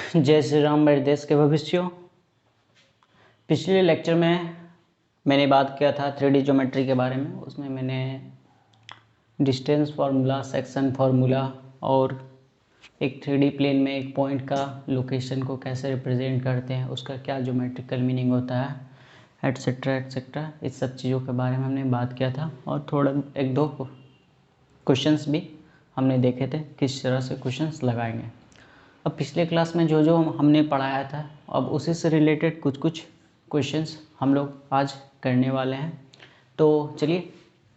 जय श्री राम मेरे देश के भविष्य। पिछले लेक्चर में मैंने बात किया था 3D ज्योमेट्री के बारे में। उसमें मैंने डिस्टेंस फार्मूला, सेक्शन फार्मूला और एक 3D प्लेन में एक पॉइंट का लोकेशन को कैसे रिप्रेजेंट करते हैं, उसका क्या ज्योमेट्रिकल मीनिंग होता है, एट्सेट्रा एट्सेट्रा, इस सब चीज़ों के बारे में हमने बात किया था। और थोड़ा एक दो क्वेश्चंस भी हमने देखे थे किस तरह से क्वेश्चंस लगाएंगे। अब पिछले क्लास में जो हमने पढ़ाया था, अब उसी से रिलेटेड कुछ कुछ क्वेश्चंस हम लोग आज करने वाले हैं। तो चलिए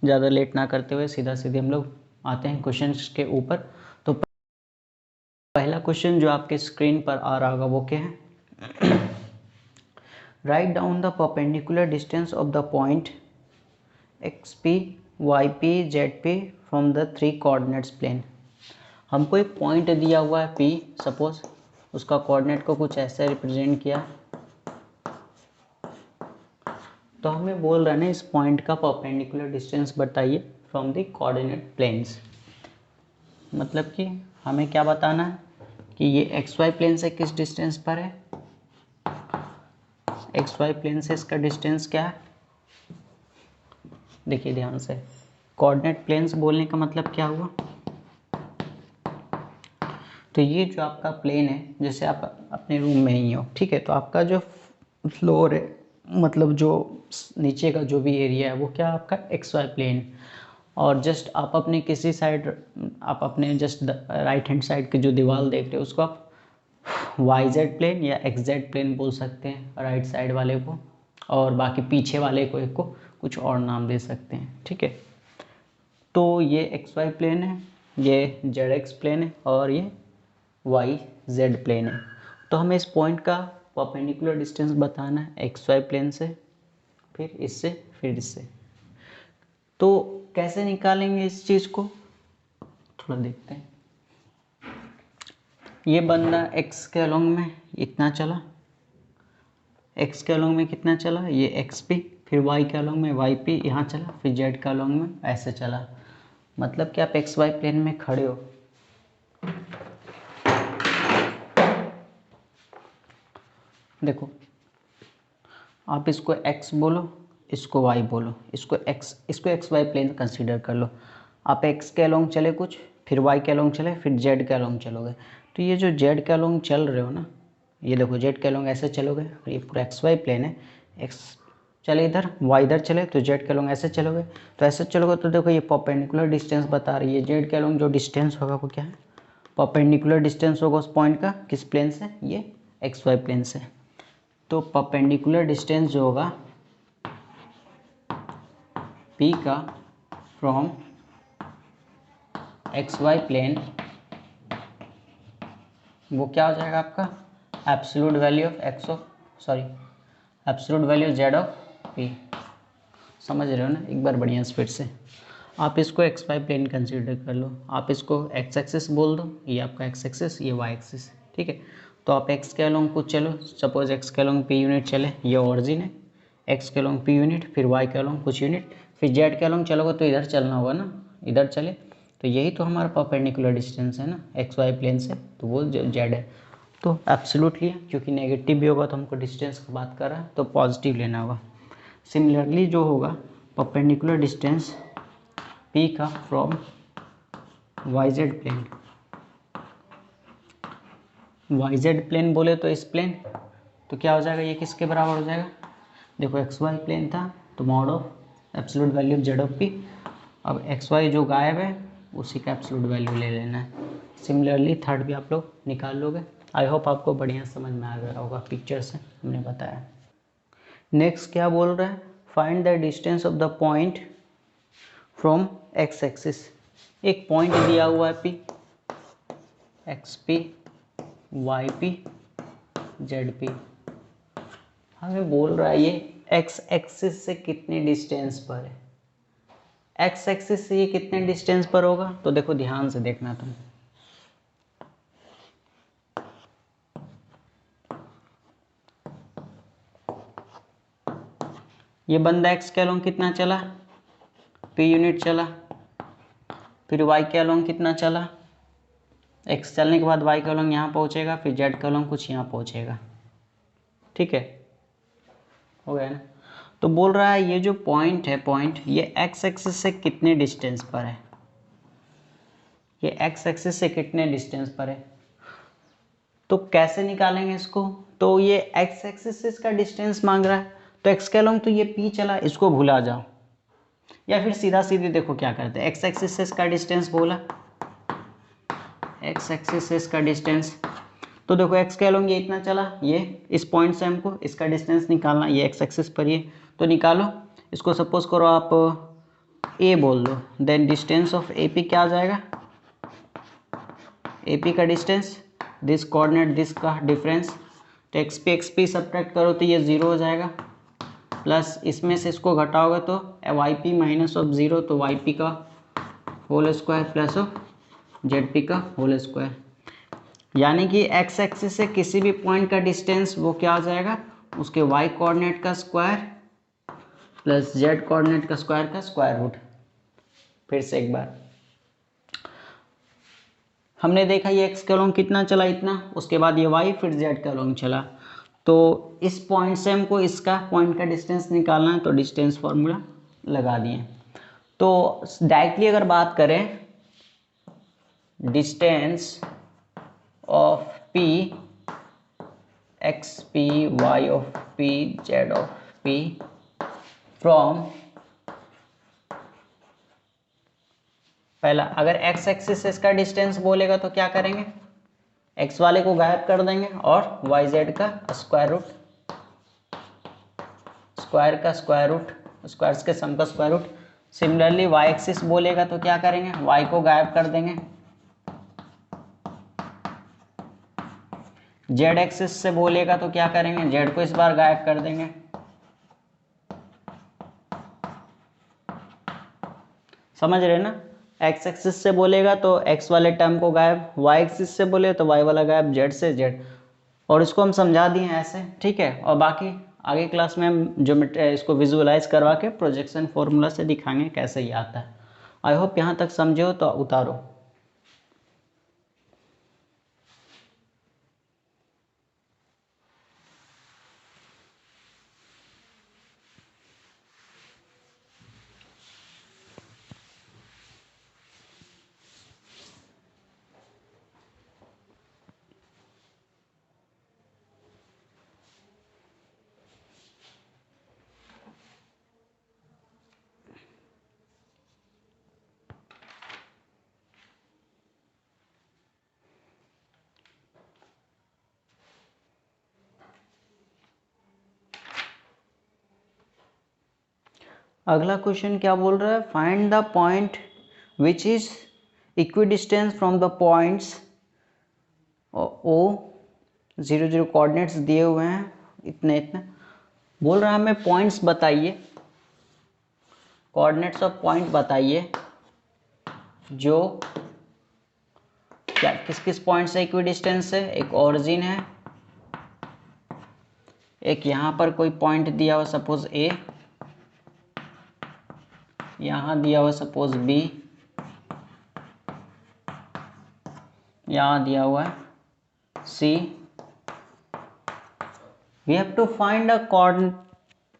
ज़्यादा लेट ना करते हुए सीधा सीधे हम लोग आते हैं क्वेश्चंस के ऊपर। तो पहला क्वेश्चन जो आपके स्क्रीन पर आ रहा होगा वो क्या है? Right down the perpendicular distance of the point X P Y P Z P from the 3 coordinates plane. हमको एक पॉइंट दिया हुआ है P, सपोज उसका कोऑर्डिनेट को कुछ ऐसे रिप्रेजेंट किया, तो हमें बोल रहा है ना इस पॉइंट का परपेंडिकुलर डिस्टेंस बताइए फ्रॉम द कोऑर्डिनेट प्लेन्स। मतलब कि हमें क्या बताना है कि ये एक्स वाई प्लेन से किस डिस्टेंस पर है, एक्स वाई प्लेन से इसका डिस्टेंस क्या है। देखिए ध्यान से, कोऑर्डिनेट प्लेन्स बोलने का मतलब क्या हुआ, तो ये जो आपका प्लेन है, जैसे आप अपने रूम में ही हो, ठीक है, तो आपका जो फ्लोर है, मतलब जो नीचे का जो भी एरिया है वो क्या आपका एक्स वाई प्लेन, और जस्ट आप अपने किसी साइड, आप अपने जस्ट राइट हैंड साइड की जो दीवार देख रहे हो उसको आप वाई जेड प्लेन या एक्स जेड प्लेन बोल सकते हैं राइट साइड वाले को, और बाकी पीछे वाले को एक को कुछ और नाम दे सकते हैं, ठीक है। तो ये एक्स वाई प्लेन है, ये जेड एक्स प्लेन है और ये वाई जेड प्लेन है। तो हमें इस पॉइंट का परपेंडिकुलर डिस्टेंस बताना है एक्स वाई प्लेन से, फिर इससे, फिर इससे। तो कैसे निकालेंगे इस चीज़ को, थोड़ा देखते हैं। ये बंदा एक्स के अलोंग में इतना चला, एक्स के अलोंग में कितना चला, ये एक्स पी, फिर वाई के अलोंग में वाई पी यहाँ चला, फिर जेड के अलोंग में ऐसे चला। मतलब कि आप एक्स वाई प्लेन में खड़े हो, देखो आप इसको x बोलो, इसको y बोलो, इसको एक्स वाई प्लेन कंसीडर कर लो। आप x के अलोंग चले कुछ, फिर y के अलोंग चले, फिर z के अलोंग चलोगे। तो ये जो z के अलोंग चल रहे हो ना, ये देखो z के अलोंग ऐसे चलोगे, ये पूरा एक्स वाई प्लेन है, x चले इधर, y इधर चले, तो z के अलोंग ऐसे चलोगे। तो ऐसे चलोगे तो देखो ये परपेंडिकुलर डिस्टेंस बता रही है, z के अलोंग जो डिस्टेंस होगा वो क्या है, परपेंडिकुलर डिस्टेंस होगा उस पॉइंट का, किस प्लेन से, ये एक्स वाई प्लेन से। तो परपेंडिकुलर डिस्टेंस जो होगा P का फ्रॉम एक्स वाई प्लेन, वो क्या हो जाएगा आपका, absolute value of absolute value Z of P। समझ रहे हो ना, एक बार बढ़िया स्पीड से। आप इसको एक्स वाई प्लेन कंसीडर कर लो, आप इसको एक्स एक्सिस बोल दो, ये आपका एक्स एक्सिस, ये वाई एक्सिस, ठीक है। तो आप एक्स के अलोंग कुछ चलो, सपोज एक्स के अलोंग P यूनिट चले, ये ऑरिजिन है, एक्स के अलोंग P यूनिट, फिर वाई के अलोंग कुछ यूनिट, फिर जेड के अलोंग चलोगे तो इधर चलना होगा ना, इधर चले, तो यही तो हमारा परपेंडिकुलर डिस्टेंस है ना एक्स वाई प्लेन से, तो वो जेड है। तो एब्सोल्युटली है, क्योंकि नेगेटिव भी होगा तो हमको डिस्टेंस की बात कर रहा है तो पॉजिटिव लेना होगा। सिमिलरली जो होगा परपेंडिकुलर डिस्टेंस P का from Y Z plane, Y Z plane बोले तो इस प्लेन, तो क्या हो जाएगा, ये किसके बराबर हो जाएगा, देखो एक्स वाई प्लेन था तो mod of absolute value Z of P, अब एक्स वाई जो गायब है उसी का एब्सोल्यूट वैल्यू ले लेना है। सिमिलरली थर्ड भी आप लोग निकाल लोगे। आई होप आपको बढ़िया समझ में आ गया होगा, पिक्चर से हमने बताया। नेक्स्ट क्या बोल रहा है, find the distance of the point from X axis. एक पॉइंट दिया हुआ है P, X P, Y P, Z P. हमें बोल रहा है ये एक्स एक्सिस से कितने डिस्टेंस पर है, एक्स एक्सिस से ये कितने डिस्टेंस पर होगा, तो देखो ध्यान से देखना तुम, ये बंदा एक्स के अलोंग कितना चला, P यूनिट चला, फिर वाई के अलोंग कितना चला, x चलने के बाद y का लॉन्ग यहाँ पहुँचेगा, फिर z का लॉन्ग कुछ यहाँ पहुँचेगा। ठीक है, हो गया ना। तो बोल रहा है ये जो पॉइंट है, पॉइंट ये x एक्सिस से कितने डिस्टेंस पर है, ये x एक्सिस से कितने डिस्टेंस पर है। तो कैसे निकालेंगे इसको, तो ये x एक्सिस से इसका डिस्टेंस मांग रहा है, तो x का लॉन्ग तो ये p चला, इसको भुला जाओ, या फिर सीधा सीधे देखो क्या करते हैं, x एक्सिस से इसका डिस्टेंस बोला, x एक्सिस से इसका डिस्टेंस, तो देखो x का लॉन्ग ये इतना चला, ये इस पॉइंट से हमको इसका डिस्टेंस निकालना, ये x एक्सिस पर ये, तो निकालो इसको। सपोज करो आप a बोल दो, देन डिस्टेंस ऑफ AP क्या आ जाएगा, AP का डिस्टेंस, दिस कोऑर्डिनेट दिस का डिफरेंस, तो x p सब्ट्रैक्ट करो तो ये 0 हो जाएगा, प्लस इसमें से इसको घटाओगे तो yp माइनस ऑफ 0, तो yp का whole square plus of zp का होल स्क्वायर, यानी कि x एक्सिस से किसी भी पॉइंट का डिस्टेंस वो क्या आ जाएगा, उसके y कोऑर्डिनेट का स्क्वायर प्लस z कोऑर्डिनेट का स्क्वायर रूट। फिर से एक बार हमने देखा ये x का लॉन्ग कितना चला, इतना, उसके बाद ये y, फिर z का लॉन्ग चला, तो इस पॉइंट से हमको इसका पॉइंट का डिस्टेंस निकालना है, तो डिस्टेंस फार्मूला लगा दिए। तो डायरेक्टली अगर बात करें distance of p, x p, y of p, z of p from, पहला अगर x एक्सिस से इसका डिस्टेंस बोलेगा तो क्या करेंगे, x वाले को गायब कर देंगे और y z का स्क्वायर रूट, स्क्वायर का स्क्वायर रूट, स्क्वायर्स के सम का square root. Similarly y axis बोलेगा तो क्या करेंगे, y को गायब कर देंगे, z एक्सिस से बोलेगा तो क्या करेंगे, z को इस बार गायब कर देंगे, समझ रहे ना। x एक्सिस से बोलेगा तो x वाले टर्म को गायब, y एक्सिस से बोले तो y वाला गायब, z से z, और इसको हम समझा दिए ऐसे। ठीक है, और बाकी आगे क्लास में हम ज्योमेट्री इसको विजुअलाइज करवा के प्रोजेक्शन फॉर्मूला से दिखाएंगे कैसे ये आता है। आई होप यहाँ तक समझे हो तो उतारो। अगला क्वेश्चन क्या बोल रहा है, find the point which is equidistance from the points O 0 0 coordinates दिए हुए हैं, इतने इतने बोल रहा है, हमें पॉइंट्स बताइए, कोऑर्डिनेट्स ऑफ पॉइंट बताइए जो क्या किस किस पॉइंट से इक्विडिस्टेंस है। एक ओरिजिन है, एक यहाँ पर कोई पॉइंट दिया हुआ सपोज ए, यहाँ दिया हुआ सपोज बी, यहाँ दिया हुआ है सी। We have to find the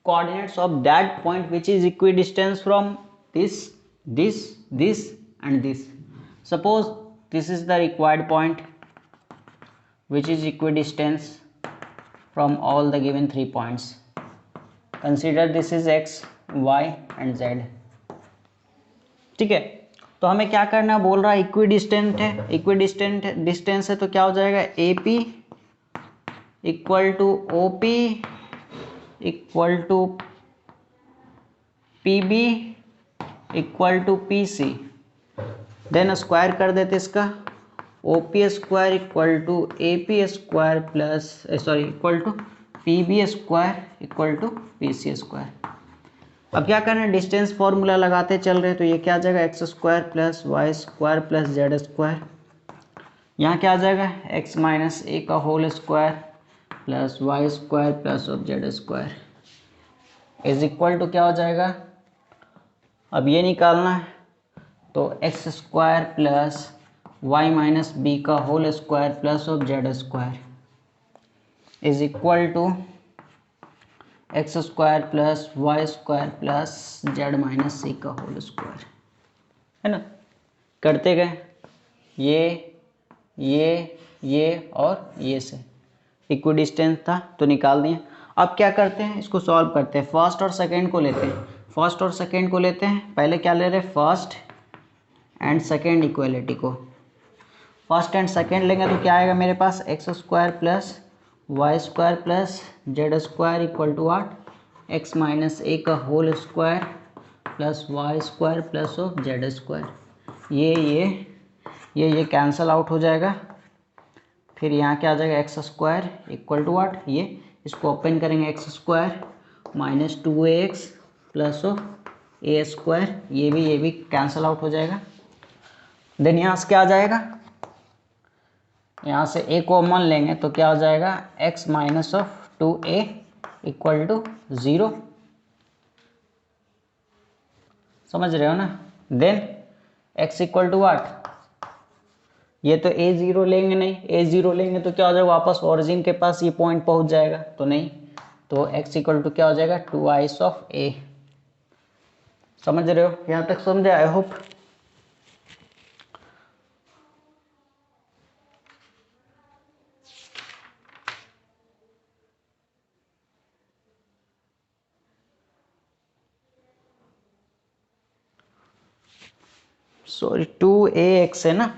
coordinates of that point which is equidistant from this, this and this. Suppose this is the required point which is equidistant from all the given 3 points. Consider this is x, y and z. ठीक है, तो हमें क्या करना बोल रहा है, equidistant है, इक्विडिस्टेंट डिस्टेंस है तो क्या हो जाएगा, AP equal to OP equal to PB equal to PC। Then square कर देते इसका, OP square equal to AP square plus equal to PB square equal to PC square. अब क्या करना है, डिस्टेंस फॉर्मूला लगाते चल रहे, तो ये क्या आ जाएगा, x square plus y square plus z square, यहाँ क्या आ जाएगा, x माइनस ए का whole square plus y square plus of z square is equal to क्या हो जाएगा, अब ये निकालना है तो x square plus y minus b का whole square plus of z square is equal to x square plus y square plus z minus c का होल स्क्वायर, है ना। करते गए ये और ये से इक्वी डिस्टेंस था तो निकाल दिए। अब क्या करते हैं, इसको सॉल्व करते हैं। फर्स्ट और सेकंड को लेते हैं, फर्स्ट और सेकंड को लेते हैं। पहले क्या ले रहे हैं, फर्स्ट एंड सेकंड इक्वलिटी को। फर्स्ट एंड सेकंड लेंगे तो क्या आएगा मेरे पास, x square plus y square plus z square equal to what, x minus a का whole square plus y square plus of z square. ये कैंसल आउट हो जाएगा। फिर यहाँ क्या आ जाएगा, x square equal to what, ये इसको ओपन करेंगे, x square minus 2ax plus of a square, ये भी कैंसल आउट हो जाएगा। देन यहाँ से क्या आ जाएगा, यहाँ से a कॉमन लेंगे तो क्या हो जाएगा, x minus of 2a equal to 0, समझ रहे हो ना। Then x equal to what, ये तो a0 लेंगे नहीं, a0 लेंगे तो क्या हो जाएगा, वापस ओरिजिन के पास ये पॉइंट पहुंच जाएगा, तो नहीं, तो x इक्वल टू क्या हो जाएगा, 2i ऑफ a। समझ रहे हो, यहाँ तक समझे, आई होप। सॉरी 2ax है ना,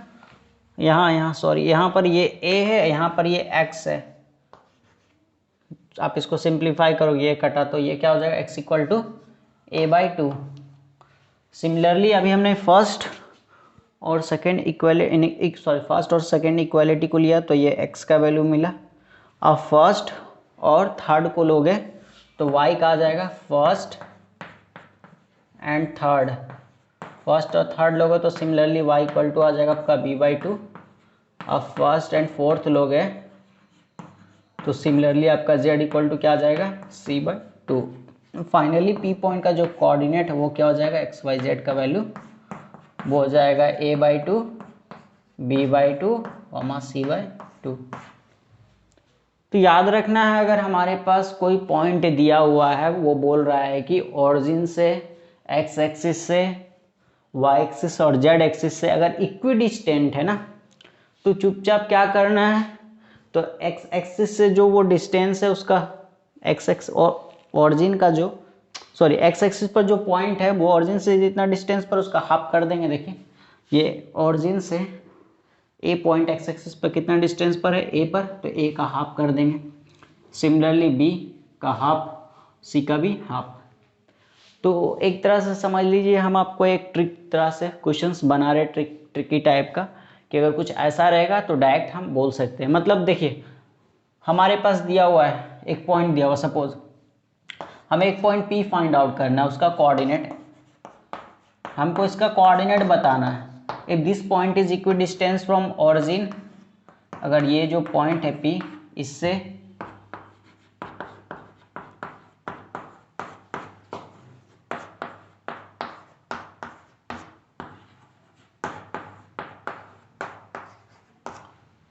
यहाँ सॉरी, यहाँ पर ये a है, यहाँ पर ये x है। आप इसको सिंप्लीफाई करोगे, ये कटा तो ये क्या हो जाएगा, x equal to a/2। Similarly अभी हमने फर्स्ट और सेकेंड इक्वालिटी को लिया तो ये x का वैल्यू मिला। अब फर्स्ट और थर्ड को लोगे तो y का आ जाएगा फर्स्ट एंड थर्ड। फर्स्ट और थर्ड लोगे तो सिमिलरली y इक्वल टू आ जाएगा आपका b/2। अब फर्स्ट एंड फोर्थ लोगे तो सिमिलरली आपका z इक्वल टू क्या आ जाएगा, c/2। फाइनली p पॉइंट का जो कोऑर्डिनेट है वो क्या हो जाएगा, x y z का वैल्यू वो हो जाएगा a/2 b/2 c/2। तो याद रखना है, अगर हमारे पास कोई पॉइंट दिया हुआ है, वो बोल रहा है कि ओरिजिन से x एक्सिस से y एक्सिस और z एक्सिस से अगर इक्वी डिस्टेंट है ना, तो चुपचाप क्या करना है, तो x एक्सिस से जो वो डिस्टेंस है उसका x ओरिजिन का जो x एक्सिस पर जो पॉइंट है वो ओरिजिन से जितना डिस्टेंस पर उसका हाफ कर देंगे। देखिए ये ओरिजिन से a पॉइंट x एक्सिस पर कितना डिस्टेंस पर है, a पर, तो a का हाफ कर देंगे। सिमिलरली b का हाफ, c का भी हाफ। तो एक तरह से समझ लीजिए हम आपको एक ट्रिक तरह से क्वेश्चंस बना रहे, ट्रिकी टाइप का, कि अगर कुछ ऐसा रहेगा तो डायरेक्ट हम बोल सकते हैं। मतलब देखिए हमारे पास दिया हुआ है, एक पॉइंट दिया हुआ, सपोज हमें एक पॉइंट P फाइंड आउट करना है, उसका कोऑर्डिनेट, हमको इसका कोऑर्डिनेट बताना है। If this point is equi distance from origin, अगर ये जो पॉइंट है P इससे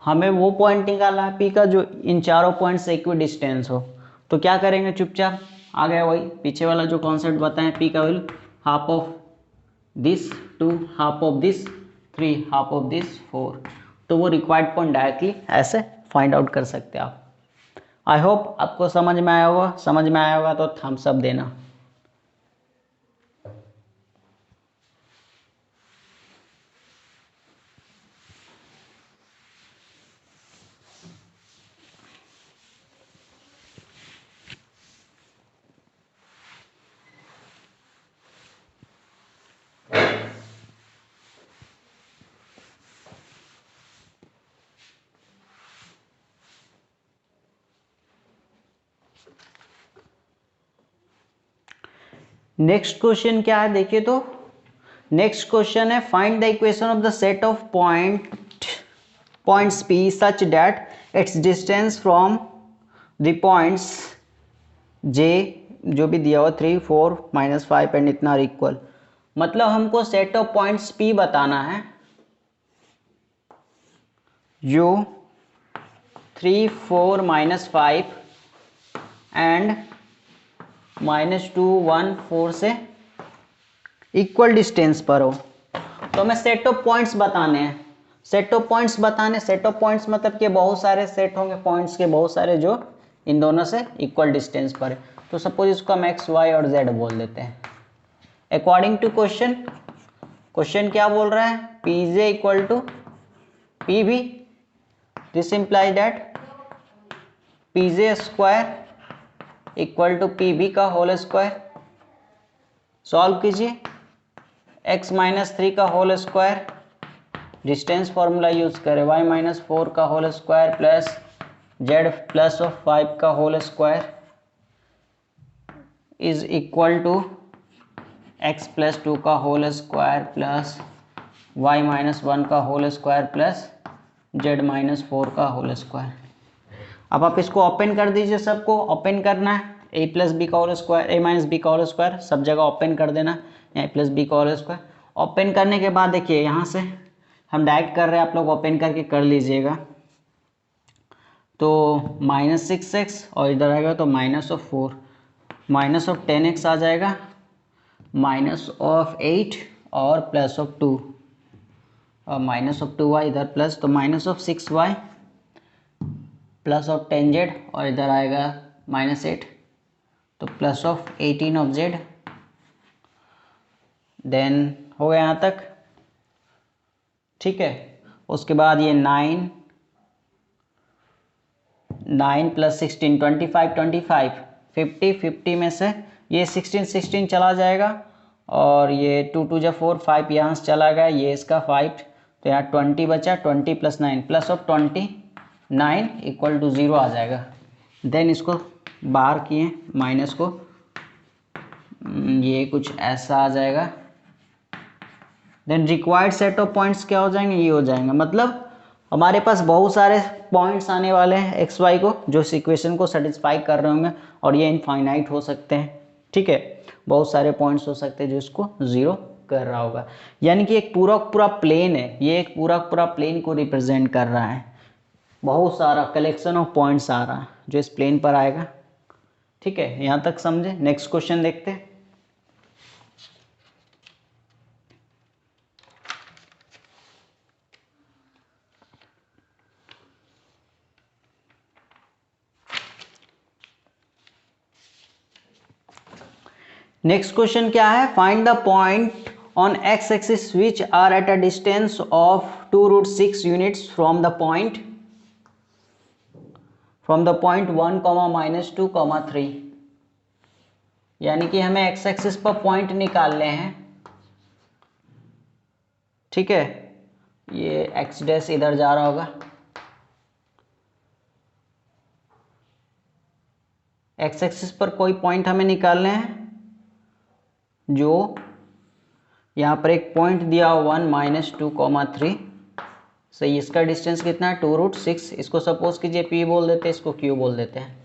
हमें वो पॉइंट निकालना है P का जो इन चारों पॉइंट से इक्वी डिस्टेंस हो, तो क्या करेंगे, चुपचाप आ गया वही पीछे वाला जो कॉन्सेप्ट बताएं, P का value half of this 2, half of this 3, half of this 4, तो वो रिक्वायर्ड पॉइंट डायरेक्टली ऐसे फाइंड आउट कर सकते हैं आप। आई होप आपको समझ में आया होगा, समझ में आया होगा तो थम्स अप देना। नेक्स्ट क्वेश्चन क्या है, देखिए तो नेक्स्ट क्वेश्चन है, find the equation of the set of points P such that it's distance from the points J जो भी दिया हुआ 3, 4, -5 एंड इतना इक्वल। मतलब हमको सेट ऑफ पॉइंट्स P बताना है जो 3 4 -5 एंड -2 1 4 से इक्वल डिस्टेंस पर हो। तो हमें सेट ऑफ पॉइंट्स बताने हैं। सेट ऑफ पॉइंट्स मतलब कि बहुत सारे सेट होंगे पॉइंट्स के, बहुत सारे जो इन दोनों से इक्वल डिस्टेंस पर है। तो सपोज इसको हम एक्स वाई और जेड बोल देते हैं। अकॉर्डिंग टू क्वेश्चन क्या बोल रहा है, P J equal to P B, this implies that P J square equal to P B का होल स्क्वायर। सॉल्व कीजिए, x-3 का whole square, distance formula use करें, y-4 का होल स्क्वायर प्लस z+5 का whole square is equal to x+2 का whole square plus y-1 का whole square plus z-4 का whole square. अब आप इसको ओपन कर दीजिए, सबको ओपन करना है, a+b का होल स्क्वायर, a-b का होल स्क्वायर सब जगह ओपन कर देना, a+b का होल स्क्वायर। ओपन करने के बाद देखिए यहाँ से हम डायरेक्ट कर रहे हैं, आप लोग ओपन करके कर लीजिएगा। तो -6x और इधर आएगा तो -4, -10x आ जाएगा, -8 और +2 और -2y इधर प्लस, तो -6y +10z और इधर आएगा -8 तो +18z। देन हो गया यहाँ तक, ठीक है। उसके बाद ये 9 + 16 25 50 में से ये 16 चला जाएगा और ये 2 2 जा 4 5 यहाँ से चला गया, ये इसका 5, तो यहाँ 20 बचा, 20 + 9 +29 इक्वल टू 0 आ जाएगा। देन इसको बाहर किए माइनस को, ये कुछ ऐसा आ जाएगा। Then required set of points क्या हो जाएंगे, ये हो जाएंगे। मतलब हमारे पास बहुत सारे पॉइंट्स आने वाले हैं एक्स वाई को जो इस इक्वेशन को सेटिस्फाई कर रहे होंगे, और ये इनफाइनाइट हो सकते हैं, ठीक है। बहुत सारे पॉइंट्स हो सकते हैं जो इसको 0 कर रहा होगा। यानी कि एक पूरा प्लेन है, ये एक पूरा प्लेन को रिप्रेजेंट कर रहा है। बहुत सारा कलेक्शन ऑफ पॉइंट्स आ रहा है जो इस प्लेन पर आएगा, ठीक है। यहाँ तक समझे। नेक्स्ट क्वेश्चन देखते हैं। नेक्स्ट क्वेश्चन क्या है, find the point on X axis which are at a distance of 2√6 units from the point 1, -2, 3। यानी कि हमें एक्स एक्सिस पर पॉइंट निकालने हैं, ठीक है। ये एक्स डैश इधर जा रहा होगा, एक्स एक्सिस पर कोई पॉइंट हमें निकालने हैं, जो यहाँ पर एक पॉइंट दिया हो 1, -2, 3। सही, इसका डिस्टेंस कितना है 2√6। इसको सपोज कीजिए p बोल देते हैं, इसको q बोल देते हैं।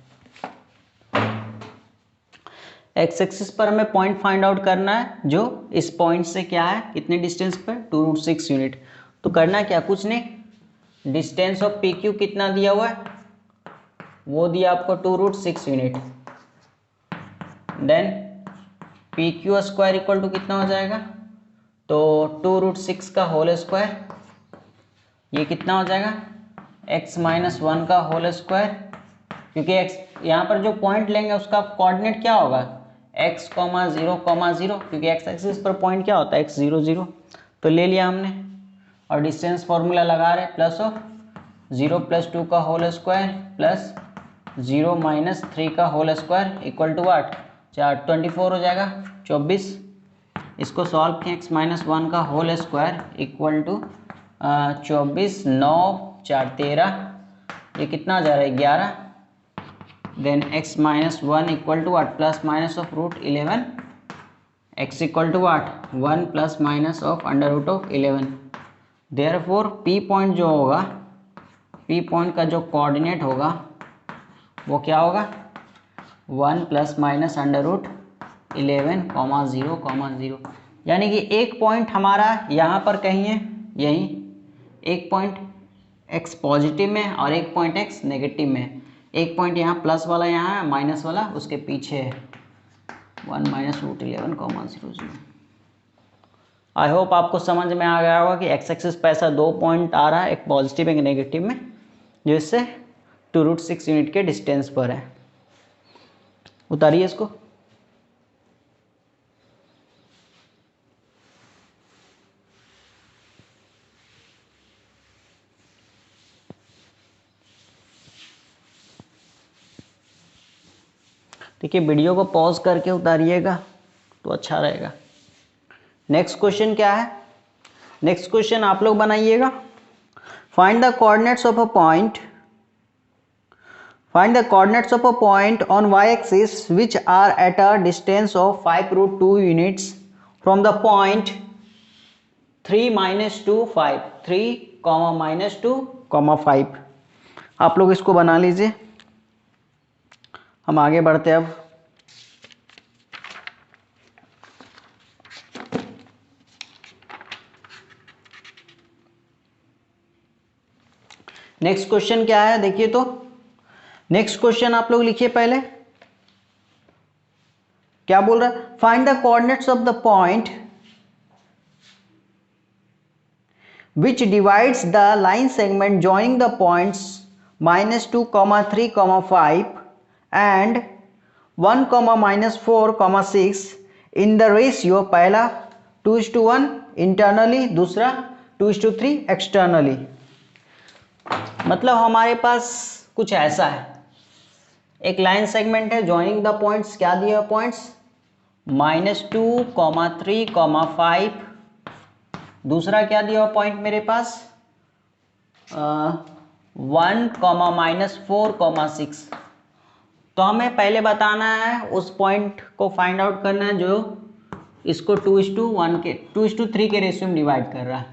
एक्स एक्सिस पर हमें पॉइंट फाइंड आउट करना है जो इस पॉइंट से क्या है, कितने डिस्टेंस पर 2√6 यूनिट। तो करना क्या, कुछ नहीं, डिस्टेंस ऑफ पी क्यू कितना दिया हुआ है, वो दिया आपको 2√6 unit. Then P Q square equal to कितना हो जाएगा, तो 2√6 का होल स्क्वायर, ये कितना हो जाएगा x-1 का होल स्क्वायर, क्योंकि x यहाँ पर जो पॉइंट लेंगे उसका कोऑर्डिनेट क्या होगा x, 0, 0, क्योंकि x एक्सिस पर पॉइंट क्या होता है x 0 0, तो ले लिया हमने। और डिस्टेंस फॉर्मूला लगा रहे, प्लस ऑफ 0 + 2 का होल स्क्वायर प्लस 0 - 3 का होल स्क्वायर इक्वल टू 8, 24 हो जाएगा 24। इसको सॉल्व किए, x-1 का होल स्क्वायर इक्वल टू 24, 9, 4, 13, ये कितना आ जा रहा है 11। Then x-1 equal to 8 ±√11, x equal to 8, 1 ±√11। Therefore p point जो होगा, p पॉइंट का जो कोऑर्डिनेट होगा वो क्या होगा 1 ±√11, 0, 0। यानी कि एक पॉइंट हमारा यहाँ पर कहीं है, यहीं एक पॉइंट x पॉजिटिव में और एक पॉइंट x नेगेटिव में। एक पॉइंट यहाँ प्लस वाला यहाँ है, माइनस वाला उसके पीछे है 1 माइनस रूट 11,00। आई होप आपको समझ में आ गया होगा कि एक्स एक्सिस पे ऐसा 2 पॉइंट आ रहा है, एक पॉजिटिव एक नेगेटिव में, जो इससे 2√6 यूनिट के डिस्टेंस पर है। उतारिए इसको। देखिए वीडियो को पॉज करके उतारिएगा तो अच्छा रहेगा। नेक्स्ट क्वेश्चन क्या है? नेक्स्ट क्वेश्चन आप लोग बनाइएगा। Find the coordinates of a point, find the coordinates of a point on Y axis which are at a distance of 5√2 units from the point 3 - 2 5, 3, -2, 5। आप लोग इसको बना लीजिए, हम आगे बढ़ते हैं अब। नेक्स्ट क्वेश्चन क्या है देखिए, तो नेक्स्ट क्वेश्चन आप लोग लिखिए पहले। क्या बोल रहा है? Find the coordinates of the point which divides the line segment joining the points -2, 3, 5 and 1, -4, 6 in the ratio, पहला 2:1 इंटरनली, दूसरा 2:3 एक्सटर्नली। मतलब हमारे पास कुछ ऐसा है, एक लाइन सेगमेंट है, जॉइनिंग द पॉइंट्स क्या दिया पॉइंट्स -2, 3, 5, दूसरा क्या दिया हुआ पॉइंट मेरे पास 1, -4, 6। तो हमें पहले बताना है, उस पॉइंट को फाइंड आउट करना है जो इसको 2:1 के 2:3 के रेशियो में डिवाइड कर रहा है।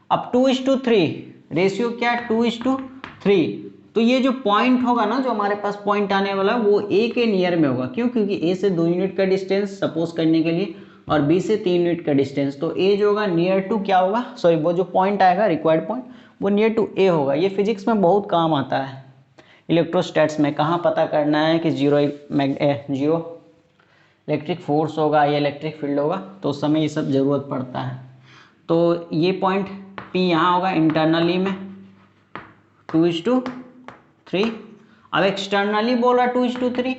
अब 2:3 रेशियो क्या है 2:3, तो ये जो पॉइंट होगा ना, जो हमारे पास पॉइंट आने वाला है वो ए के नियर में होगा। क्यों? क्योंकि ए से 2 यूनिट का डिस्टेंस सपोज करने के लिए और बी से 3 यूनिट का डिस्टेंस, तो ए जो होगा नियर टू क्या होगा, सॉरी वो जो पॉइंट आएगा रिक्वायर्ड पॉइंट वो नियर टू ए होगा। ये फिजिक्स में बहुत काम आता है, इलेक्ट्रोस्टैट्स में कहाँ पता करना है कि जीरो इलेक्ट्रिक फोर्स होगा या इलेक्ट्रिक फील्ड होगा, तो उस समय ये सब ज़रूरत पड़ता है। तो ये पॉइंट पी यहाँ होगा इंटरनली में 2:3। अब एक्सटर्नली बोल रहा 2:3,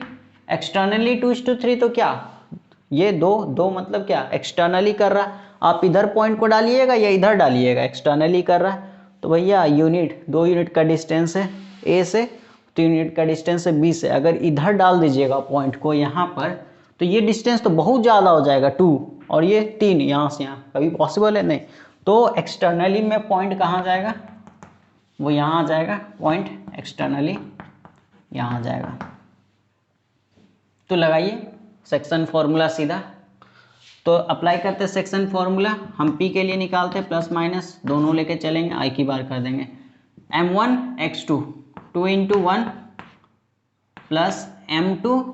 एक्सटर्नली 2:3, तो क्या ये दो मतलब क्या एक्सटर्नली कर रहा है। आप इधर पॉइंट को डालिएगा या इधर डालिएगा, एक्सटर्नली कर रहा है तो भैया यूनिट 2 यूनिट का डिस्टेंस है ए से, 3 यूनिट का डिस्टेंस है बी से। अगर इधर डाल दीजिएगा पॉइंट को यहाँ पर, तो ये डिस्टेंस तो बहुत ज़्यादा हो जाएगा 2, और ये 3 यहाँ से यहाँ, कभी पॉसिबल है नहीं। तो एक्सटर्नली में पॉइंट कहाँ जाएगा, वो यहाँ आ जाएगा, पॉइंट एक्सटर्नली यहाँ आ जाएगा। तो लगाइए सेक्शन फॉर्मूला सीधा, तो अप्लाई करते हैं सेक्शन फॉर्मूला। हम पी के लिए निकालते हैं प्लस माइनस दोनों लेके चलेंगे, आई की बार कर देंगे m1 x2 2 × 1 plus m2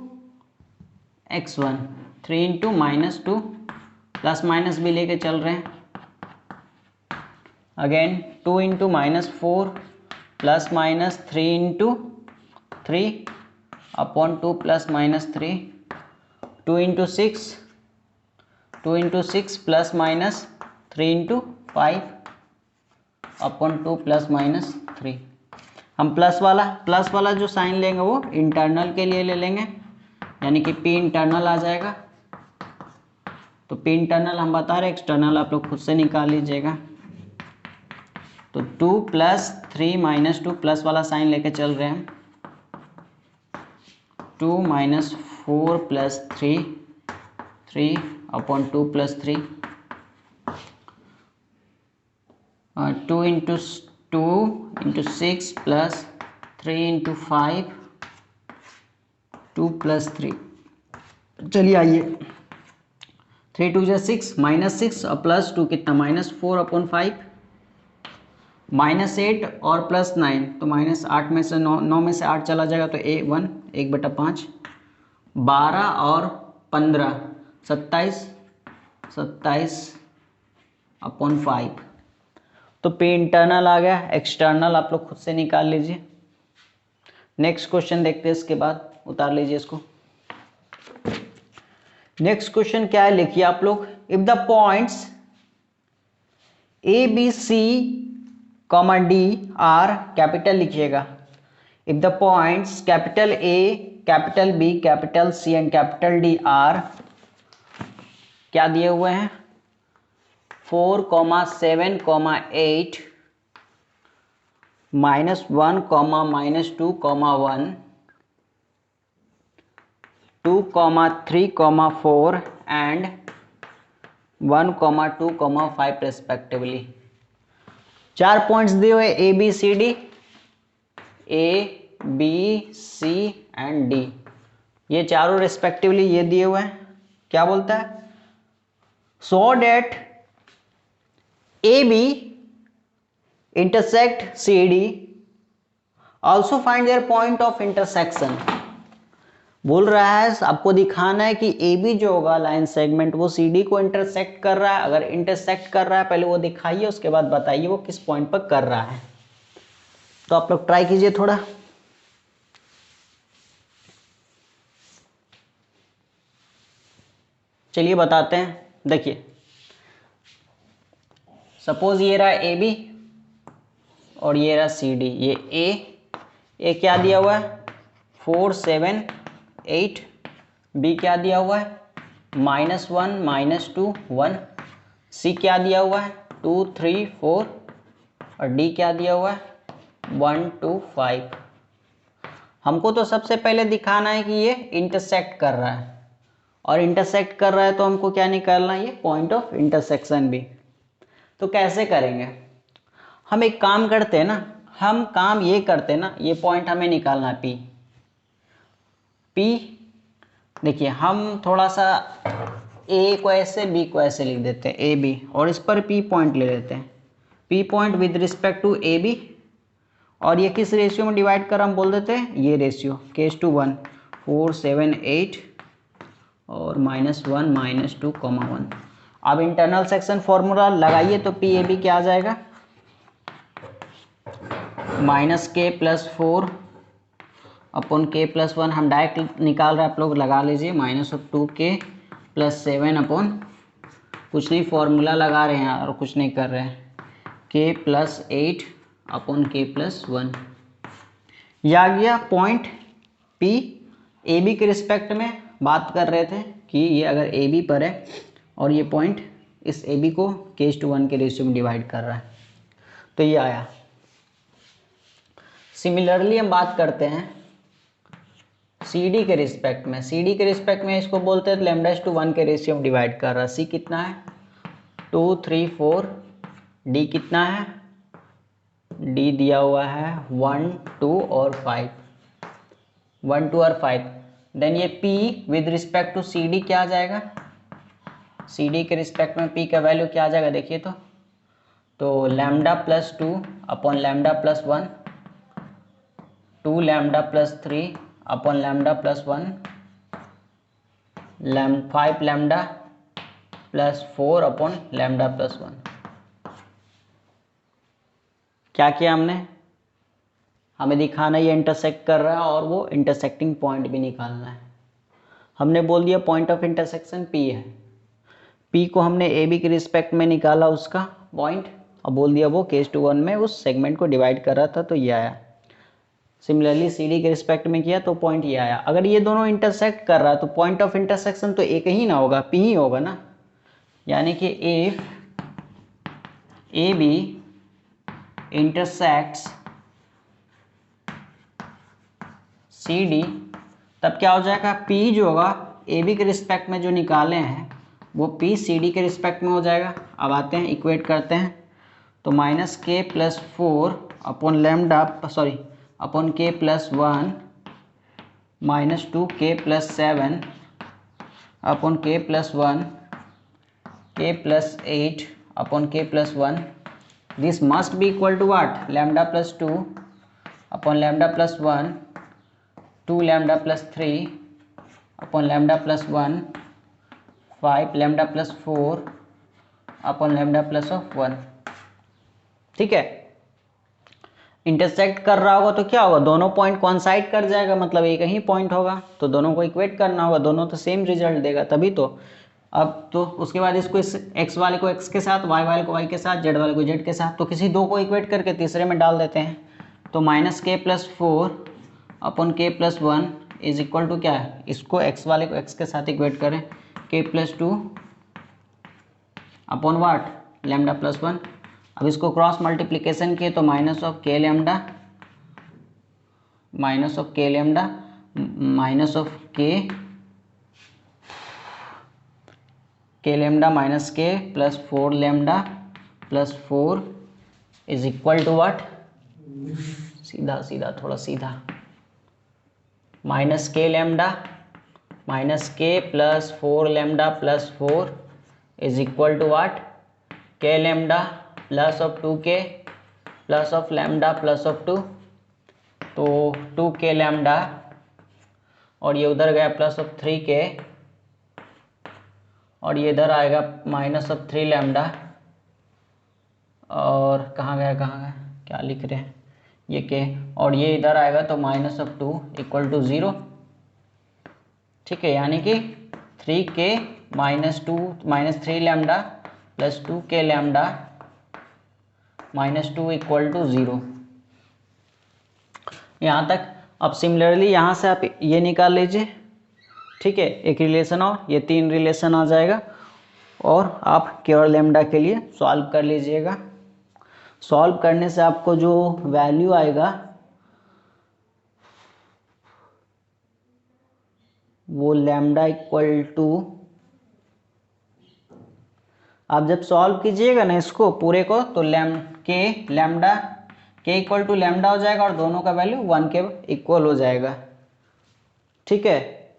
x1 3 × -2 plus minus भी लेके चल रहे हैं। Again 2 × -4 plus minus 3 × 3 upon 2 plus minus 3, 2 × 6 plus minus 3 × 5 upon 2 plus minus 3। हम प्लस वाला जो साइन लेंगे वो इंटरनल के लिए ले लेंगे, यानी कि पी इंटरनल आ जाएगा। तो पी इंटरनल हम बता रहे, एक्सटर्नल आप लोग खुद से निकाल लीजिएगा। तो 2 + 3 - 2 प्लस वाला साइन लेके चल रहे हैं, 2 - 4 + 3 अपॉन 2 + 3, 2 × 2 × 6 प्लस 3 × 5 2 + 3। चलिए आइए 3 × 2 = 6 -6 और प्लस 2 कितना -4 अपॉन 5, -8 और प्लस 9, तो -8 में से 9 में से 8 चला जाएगा तो A1 1/5, 12 और 15 27 अपॉन 5। तो P इंटरनल आ गया, एक्सटर्नल आप लोग खुद से निकाल लीजिए। नेक्स्ट क्वेश्चन देखते हैं, इसके बाद उतार लीजिए इसको। नेक्स्ट क्वेश्चन क्या है, लिखिए आप लोग, if the points A B C comma D are, capital लिखिएगा, if the points capital A capital B capital C and capital D are क्या दिए हुए हैं, 4, 7, 8, -1, -2, 1, 2, 3, 4 एंड 1, 2, 5 रेस्पेक्टिवली। 4 पॉइंट्स दिए हुए A B C D, A B C and D, ये चारों respectively ये दिए हुए हैं। क्या बोलता है, so that A B intersect C D, also find their point of intersection. बोल रहा है आपको दिखाना है कि ए बी जो होगा लाइन सेगमेंट वो सी डी को इंटरसेक्ट कर रहा है। अगर इंटरसेक्ट कर रहा है पहले वो दिखाइए, उसके बाद बताइए वो किस पॉइंट पर कर रहा है। तो आप लोग ट्राई कीजिए थोड़ा। चलिए बताते हैं, देखिए सपोज ये रहा ए बी और ये रहा सी डी। ये ए क्या दिया हुआ है, 4, 7, 8, बी क्या दिया हुआ है, -1, -2, 1, सी क्या दिया हुआ है, 2, 3, 4 और डी क्या दिया हुआ है, 1, 2, 5। हमको तो सबसे पहले दिखाना है कि ये इंटरसेक्ट कर रहा है, और इंटरसेक्ट कर रहा है तो हमको क्या निकालना है, ये पॉइंट ऑफ इंटरसेक्शन भी। तो कैसे करेंगे, हम एक काम करते हैं ना, हम काम ये करते हैं ना, ये पॉइंट हमें निकालना है पी। देखिए हम थोड़ा सा ए को ऐसे बी को ऐसे लिख देते हैं, ए बी, और इस पर पी पॉइंट ले लेते हैं, P point with respect to A B. और ये किस रेशियो में डिवाइड कर हम बोल देते हैं, ये रेशियो k/1, 4, 7, 8 और -1, -2, 1। अब इंटरनल सेक्शन फॉर्मूला लगाइए तो पी ए बी क्या आ जाएगा, -k+4 अपॉन k+1। हम डायरेक्ट निकाल रहे हैं, आप लोग लगा लीजिए, -2k+7 अपॉन कुछ नहीं, फॉर्मूला लगा रहे हैं और कुछ नहीं कर रहे हैं, k+8 अपॉन k+1। यह आ गया पॉइंट P। ए बी के रिस्पेक्ट में बात कर रहे थे कि ये अगर ए बी पर है और ये पॉइंट इस ए बी को k/1 के रेशियो में डिवाइड कर रहा है, तो ये आया। सिमिलरली हम बात करते हैं सी डी के रिस्पेक्ट में। सी डी के रिस्पेक्ट में इसको बोलते हैं λ/1 के रेशियो में डिवाइड कर रहा है। सी कितना है, 2, 3, 4, डी कितना है, डी दिया हुआ है 1, 2 और 5, 1, 2 और 5। देन ये P with respect to C D क्या आ जाएगा, सी डी के रिस्पेक्ट में P का वैल्यू क्या आ जाएगा, देखिए तो λ+2 अपॉन λ+1, 2 λ+3 अपॉन λ+1, 5 λ+4 अपॉन λ+1। क्या किया हमने, हमें दिखाना ये इंटरसेक्ट कर रहा है और वो इंटरसेक्टिंग पॉइंट भी निकालना है। हमने बोल दिया पॉइंट ऑफ इंटरसेक्शन P है, P को हमने ए बी के रिस्पेक्ट में निकाला उसका पॉइंट, और बोल दिया वो k/1 में उस सेगमेंट को डिवाइड कर रहा था, तो ये आया। सिमिलरली सी डी के रिस्पेक्ट में किया तो पॉइंट ये आया। अगर ये दोनों इंटरसेक्ट कर रहा है तो पॉइंट ऑफ इंटरसेक्शन तो एक ही ना होगा, P ही होगा ना। यानी कि if A B intersects C D, तब क्या हो जाएगा, P जो होगा ए बी के रिस्पेक्ट में जो निकाले हैं वो P सी डी के रिस्पेक्ट में हो जाएगा। अब आते हैं इक्वेट करते हैं, तो -k+4 upon upon k+1 -2k+7 upon k+1 k+8 upon k+1। This must be equal to what, λ+2 upon λ+1, 2 λ+3 upon λ+1, 5 λ+4 upon λ+1। ठीक है। इंटरसेक्ट कर रहा होगा तो क्या होगा, दोनों पॉइंट कोइंसाइड कर जाएगा, मतलब एक ही पॉइंट होगा, तो दोनों को इक्वेट करना होगा, दोनों तो सेम रिजल्ट देगा तभी तो। अब तो उसके बाद इसको इस x वाले को x के साथ, y वाले को y के साथ, z वाले को z के साथ, तो किसी दो को इक्वेट करके तीसरे में डाल देते हैं। तो -k+4/k+1 इज इक्वल टू क्या है, इसको x वाले को x के साथ इक्वेट करें, k+2 अपॉन वाट λ+1। अब इसको क्रॉस मल्टीप्लिकेशन किए तो minus of k λ minus of k minus k plus 4 λ plus 4 is equal to what, सीधा सीधा थोड़ा सीधा, minus k plus 4 λ plus 4 is equal to what, k λ plus of 2k plus of lambda plus of 2, तो 2k lambda और ये उधर गया plus of 3k और ये इधर आएगा माइनस ऑफ 3 लैम्डा, और कहाँ गया क्या लिख रहे हैं ये k, और ये इधर आएगा तो माइनस ऑफ 2 इक्वल टू 0। ठीक है, यानी कि 3k minus 3 lambda plus 2k lambda minus 2 equal to 0। यहाँ तक। अब सिमिलरली यहाँ से आप ये निकाल लीजिए, ठीक है, एक रिलेशन और ये 3 रिलेशन आ जाएगा, और आप k और लैम्डा के लिए सॉल्व कर लीजिएगा। सॉल्व करने से आपको जो वैल्यू आएगा वो लैम्डा इक्वल टू, आप जब सॉल्व कीजिएगा ना इसको पूरे को, तो k इक्वल टू लैम्डा हो जाएगा और दोनों का वैल्यू 1 के इक्वल हो जाएगा। ठीक है,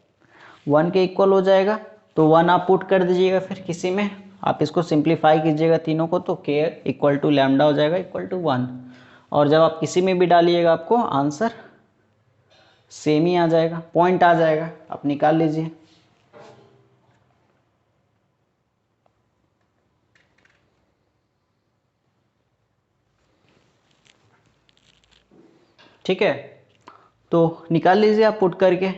1 के इक्वल हो जाएगा, तो 1 आप पुट कर दीजिएगा, फिर किसी में आप इसको सिंप्लीफाई कीजिएगा तीनों को, तो k इक्वल टू लैम्डा हो जाएगा इक्वल टू 1, और जब आप किसी में भी डालिएगा आपको आंसर सेम ही आ जाएगा, पॉइंट आ जाएगा, आप निकाल लीजिए। ठीक है, तो निकाल लीजिए आप पुट करके,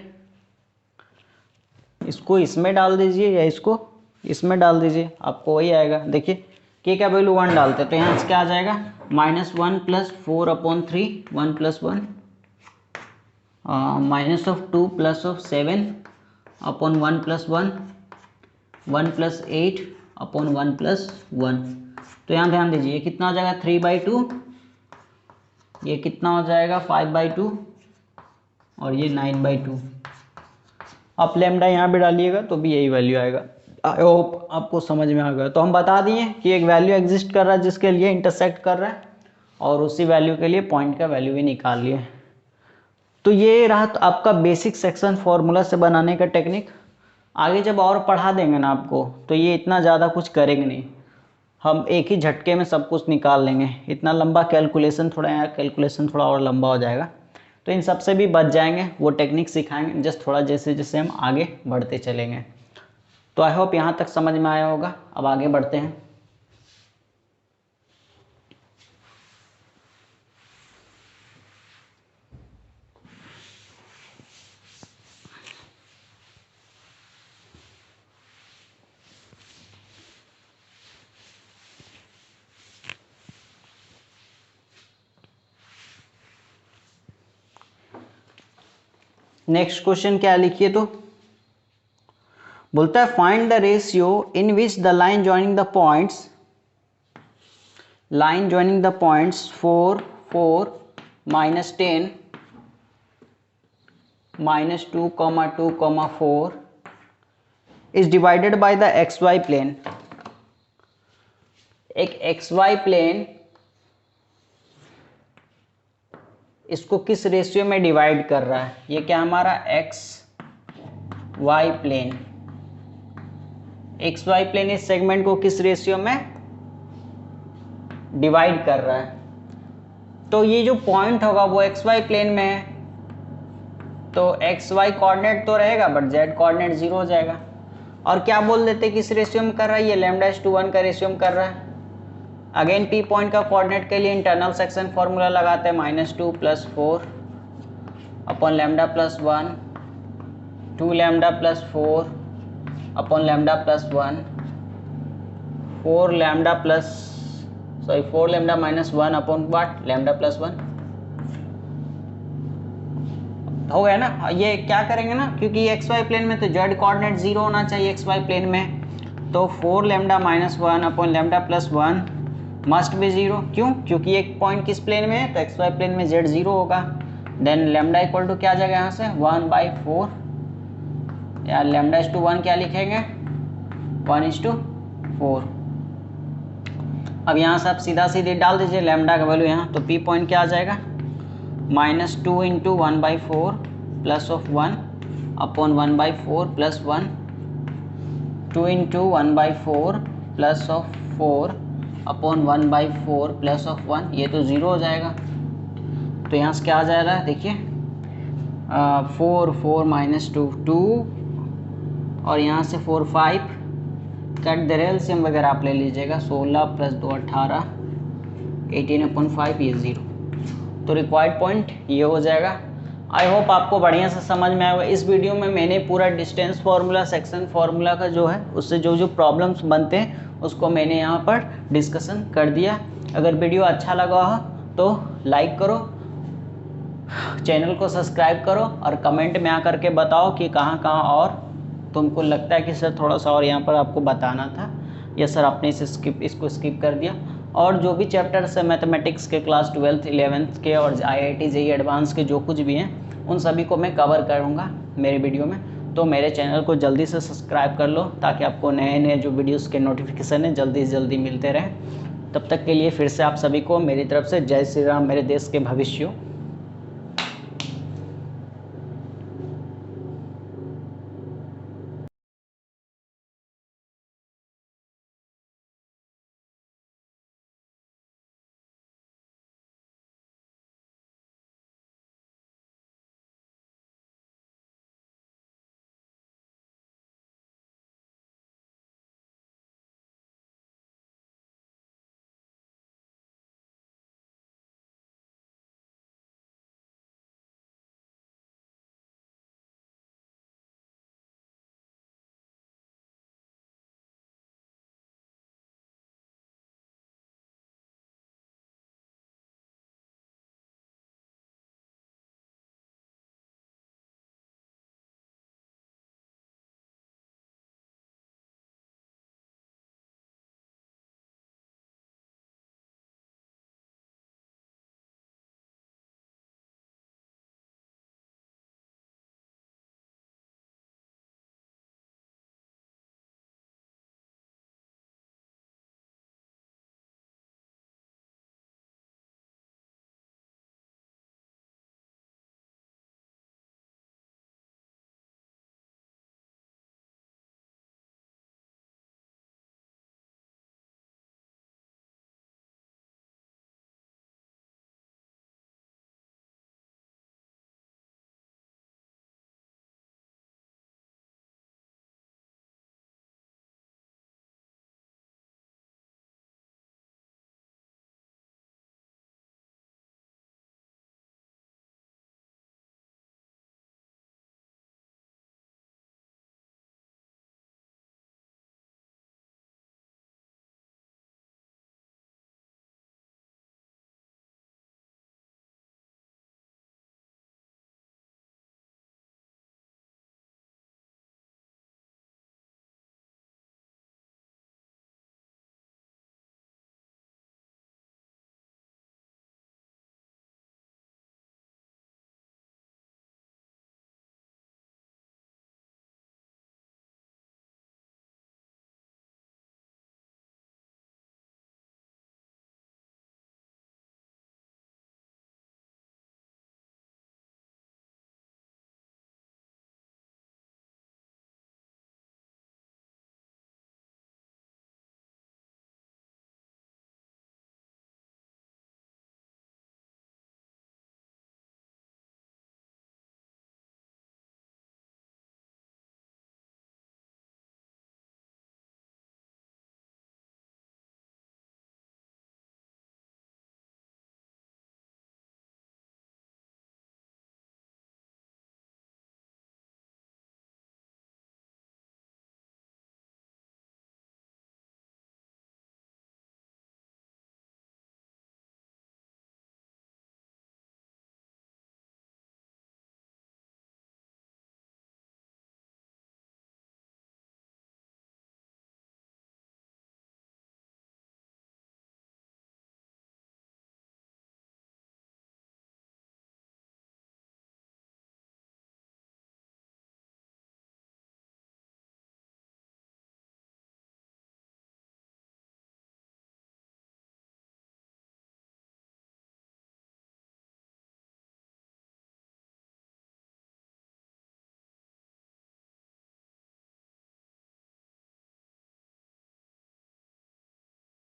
इसको इसमें डाल दीजिए या इसको इसमें डाल दीजिए, आपको वही आएगा। देखिए k का वैल्यू 1 डालते हैं तो यहाँ से क्या आ जाएगा, -1 plus 4/3 1 plus 1 minus of 2 plus of 7 upon 1 plus 1 1 plus 8 upon 1 plus 1। तो यहाँ ध्यान दीजिए ये कितना हो जाएगा 3/2, ये कितना हो जाएगा 5/2 और ये 9/2। आप लैम्डा यहाँ भी डालिएगा तो भी यही वैल्यू आएगा। आई होप आपको समझ में आ गया। तो हम बता दिए कि एक वैल्यू एग्जिस्ट कर रहा है जिसके लिए इंटरसेक्ट कर रहा है, और उसी वैल्यू के लिए पॉइंट का वैल्यू भी निकाल लिए। तो ये रहा तो आपका बेसिक सेक्शन फॉर्मूला से बनाने का टेक्निक। आगे जब और पढ़ा देंगे ना आपको तो ये इतना ज़्यादा कुछ करेंगे नहीं, हम एक ही झटके में सब कुछ निकाल लेंगे। इतना लंबा कैलकुलेशन थोड़ा और लंबा हो जाएगा, तो इन सब से भी बच जाएंगे। वो टेक्निक सिखाएंगे जस्ट थोड़ा, जैसे जैसे हम आगे बढ़ते चलेंगे। तो आई होप यहाँ तक समझ में आया होगा। अब आगे बढ़ते हैं। नेक्स्ट क्वेश्चन क्या लिखिए, तो बोलता है find the ratio in which the line joining the points 4 4 -10 -2, 2, 4 is divided by the XY plane. एक XY प्लेन इसको किस रेशियो में डिवाइड कर रहा है? ये क्या हमारा XY प्लेन, XY प्लेन इस सेगमेंट को किस रेशियो में डिवाइड कर रहा है? तो ये जो पॉइंट होगा वो XY प्लेन में है, तो XY कोऑर्डिनेट तो रहेगा बट Z कोऑर्डिनेट 0 हो जाएगा। और क्या बोल देते किस रेशियो में कर रहा है? ये λ/1 का रेशियो में कर रहा है, अगेन पी पॉइंट का कोऑर्डिनेट के लिए इंटरनल सेक्शन फॉर्मूला लगाते हैं -2 + 4 upon lambda + 1, 2 lambda + 4 upon lambda + 1, 4 lambda -1 upon what lambda + 1 हो गया ना। ये क्या करेंगे ना, क्योंकि एक्स वाई प्लेन में तो जेड कोऑर्डिनेट 0 होना चाहिए एक्स वाई प्लेन में, तो 4 lambda -1 upon lambda + 1 must be 0। क्यों? क्योंकि एक पॉइंट किस प्लेन में है, तो एक्स वाई प्लेन में जेड 0 होगा। देन लैम्डा इक्वल टू क्या आ जाएगा यहाँ से 1/4, या लैम्डा = 1 क्या लिखेंगे 1:4। अब यहाँ से आप सीधा सीधे डाल दीजिए लैम्डा का वैल्यू यहाँ, तो पी पॉइंट क्या आ जाएगा -2 × 1/4 plus of 1 upon 1/4 plus 1, 2 × 1/4 plus of 4 upon 1/4 plus of 1, ये तो 0 हो जाएगा। तो यहाँ से क्या आ जाएगा देखिए 4 -2 2 और यहाँ से 4 5 कट दे एलसीएम वगैरह आप ले लीजिएगा, 16 + 2 18 18/5 ये 0। तो रिक्वायर्ड पॉइंट ये हो जाएगा। आई होप आपको बढ़िया से समझ में आएगा। इस वीडियो में मैंने पूरा डिस्टेंस फार्मूला सेक्शन फार्मूला का जो है उससे जो प्रॉब्लम्स बनते हैं उसको मैंने यहाँ पर डिस्कशन कर दिया। अगर वीडियो अच्छा लगा हो तो लाइक करो, चैनल को सब्सक्राइब करो और कमेंट में आकर के बताओ कि कहाँ कहाँ और तुमको लगता है कि सर थोड़ा सा और यहाँ पर आपको बताना था, या सर आपने इसको स्किप कर दिया। और जो भी चैप्टर्स है मैथमेटिक्स के क्लास 12th 11th के और IIT JEE एडवांस के जो कुछ भी हैं उन सभी को मैं कवर करूँगा मेरे वीडियो में। तो मेरे चैनल को जल्दी से सब्सक्राइब कर लो ताकि आपको नए नए जो वीडियोस के नोटिफिकेशन है जल्दी से जल्दी मिलते रहें। तब तक के लिए फिर से आप सभी को मेरी तरफ से जय श्री राम, मेरे देश के भविष्य।